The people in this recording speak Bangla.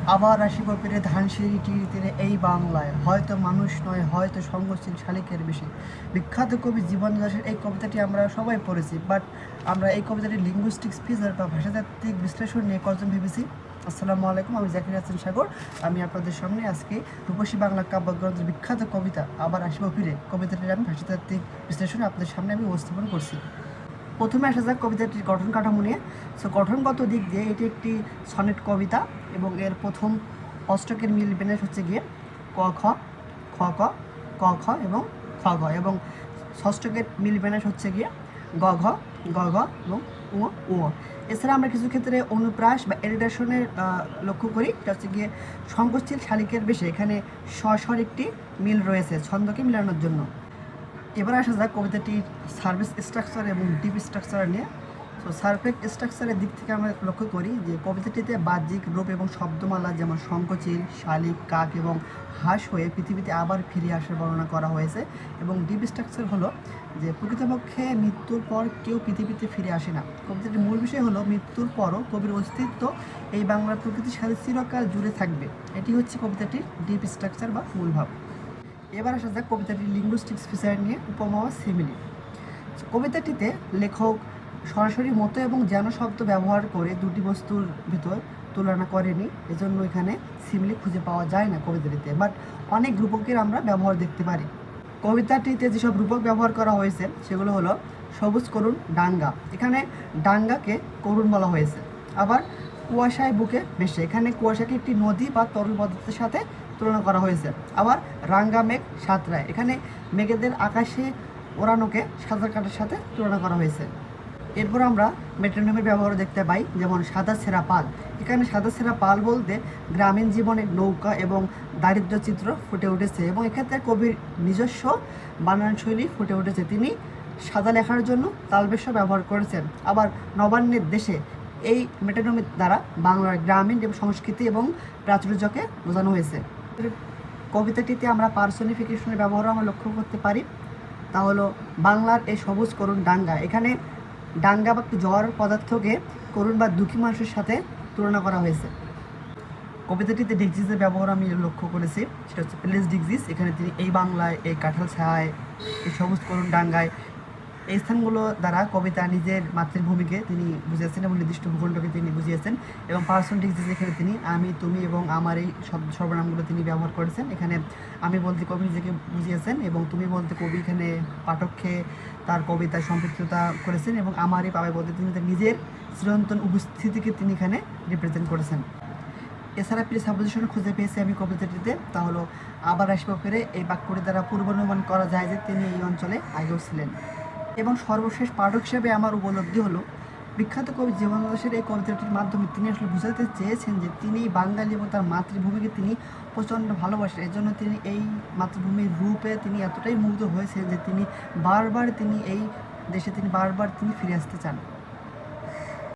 আবার আসিব ফিরে ধানসিঁড়ি তীরে তীরে এই বাংলায়, হয়তো মানুষ নয় হয়তো সঙ্গশীল শালিকের বেশি। বিখ্যাত কবি জীবন দাশের এই কবিতাটি আমরা সবাই পড়েছি, বাট আমরা এই কবিতাটির লিঙ্গুইস্টিক্স ফিচার বা ভাষাতাত্ত্বিক বিশ্লেষণ নিয়ে কজন ভেবেছি। আসসালামু আলাইকুম, আমি জাকির হাসান সাগর। আমি আপনাদের সামনে আজকে রূপসী বাংলা কাব্যগ্রন্থের বিখ্যাত কবিতা আবার আসিব ফিরে কবিতাটির আমি ভাষাতাত্ত্বিক বিশ্লেষণ আপনাদের সামনে আমি উপস্থাপন করছি। প্রথমে আসা যাক কবিতাটির গঠন কাঠামো নিয়ে। সো গঠনগত দিক দিয়ে এটি একটি সনেট কবিতা এবং এর প্রথম অষ্টকের মিল বিন্যাস হচ্ছে গিয়ে ক খ, খ ক, ক খ এবং খ গ, এবং ষষ্ঠকের মিল বিন্যাস হচ্ছে গিয়ে গ ঘ, গ ঘ এবং উ উ। এছাড়া আমরা কিছু ক্ষেত্রে অনুপ্রাস বা এরিডেশনের লক্ষ্য করি। এটা হচ্ছে গিয়ে সঙ্গশীল শালিকের বেশি, এখানে স্বর একটি মিল রয়েছে ছন্দকে মিলানোর জন্য। এবার আসা যাক কবিতাটির সার্ভিস স্ট্রাকচার এবং ডিপ স্ট্রাকচার নিয়ে। তো সার্ফেস স্ট্রাকচারের দিক থেকে আমরা লক্ষ্য করি যে কবিতাটিতে বাহ্যিক রূপ এবং শব্দমালা যেমন শঙ্খচিল, শালিক, কাক এবং হাঁস হয়ে পৃথিবীতে আবার ফিরে আসার বর্ণনা করা হয়েছে। এবং ডিপ স্ট্রাকচার হলো যে প্রকৃতপক্ষে মৃত্যুর পর কেউ পৃথিবীতে ফিরে আসে না। কবিতাটির মূল বিষয় হলো মৃত্যুর পরও কবির অস্তিত্ব এই বাংলার প্রকৃতির সাথে চিরকাল জুড়ে থাকবে। এটি হচ্ছে কবিতাটির ডিপ স্ট্রাকচার বা মূল ভাব। এবার আসা যাক কবিতাটির লিঙ্গুইস্টিক্স ফিচার নিয়ে, উপমা বা সিমিলি। কবিতাটিতে লেখক সরাসরি মতো এবং যেন শব্দ ব্যবহার করে দুটি বস্তুর ভিতর তুলনা করেনি, এজন্য এখানে সিমিলি খুঁজে পাওয়া যায় না কবিতাটিতে, বাট অনেক রূপকের আমরা ব্যবহার দেখতে পারি। কবিতাটিতে যেসব রূপক ব্যবহার করা হয়েছে সেগুলো হলো সবুজ করুণ ডাঙ্গা, এখানে ডাঙ্গাকে করুণ বলা হয়েছে। আবার কুয়াশায় বুকে ভেসে, এখানে কুয়াশাকে একটি নদী বা তরল পদার্থের সাথে তুলনা করা হয়েছে। আবার রাঙ্গা মেঘ সাঁতরায়, এখানে মেঘেদের আকাশে ওড়ানোকে সাঁতার কাটার সাথে তুলনা করা হয়েছে। এরপর আমরা মেট্রোনমের ব্যবহার দেখতে পাই, যেমন সাদা ছেঁড়া পাল, এখানে সাদা ছেঁড়া পাল বলতে গ্রামীণ জীবনের নৌকা এবং দারিদ্র্য চিত্র ফুটে উঠেছে, এবং এক্ষেত্রে কবির নিজস্ব বানান শৈলী ফুটে উঠেছে। তিনি সাদা লেখার জন্য তালবেশ ব্যবহার করেছেন। আবার নবান্নের দেশে এই মেট্রোনমের দ্বারা বাংলার গ্রামীণ এবং সংস্কৃতি এবং প্রাচুর্যকে বোঝানো হয়েছে। কবিতাটিতে আমরা পার্সোনিফিকেশনের ব্যবহারও আমরা লক্ষ্য করতে পারি। তা হলো বাংলার এই সবুজ করুণ ডাঙ্গা, এখানে ডাঙ্গা বা জ্বর পদার্থকে করুণ বা দুঃখী মানুষের সাথে তুলনা করা হয়েছে। কবিতাটিতে ডিগজিসের ব্যবহার আমি লক্ষ্য করেছি, সেটা হচ্ছে প্লেস ডিগজিস, এখানে তিনি এই বাংলায়, এই কাঁঠাল ছায়, এই সবুজ করুণ ডাঙ্গায়, এই স্থানগুলো দ্বারা কবিতা নিজের মাতৃভূমিকে তিনি বুঝিয়েছেন এবং নির্দিষ্ট ভূখণ্ডকে তিনি বুঝিয়েছেন। এবং পার্সন ডিগজিস, এখানে তিনি আমি, তুমি এবং আমার এই সর্বনামগুলো তিনি ব্যবহার করেছেন। এখানে আমি বলতে কবি নিজেকে বুঝিয়েছেন এবং তুমি বলতে কবি এখানে পাঠককে তার কবিতায় সম্পৃক্ততা করেছেন, এবং আমার এই পাবে বলতে তিনি তার নিজের চিরন্তন উপস্থিতিকে তিনি এখানে রিপ্রেজেন্ট করেছেন। এছাড়া প্রি সাপোজিশন খুঁজে পেয়েছি আমি কবিতাটিতে, তা হলো আবার আসিব ফিরে, এই বাক্যটি দ্বারা পূর্বানুমান করা যায় যে তিনি এই অঞ্চলে আগেও ছিলেন। এবং সর্বশেষ পাঠক হিসেবে আমার উপলব্ধি হলো বিখ্যাত কবি জীবন দাশের এই কবিতাটির মাধ্যমে তিনি আসলে বোঝাতে চেয়েছেন যে তিনি বাঙালি এবং তার মাতৃভূমিকে তিনি প্রচণ্ড ভালোবাসেন। এই জন্য তিনি এই মাতৃভূমির রূপে তিনি এতটাই মুগ্ধ হয়েছেন যে তিনি বারবার তিনি এই দেশে তিনি বারবার তিনি ফিরে আসতে চান।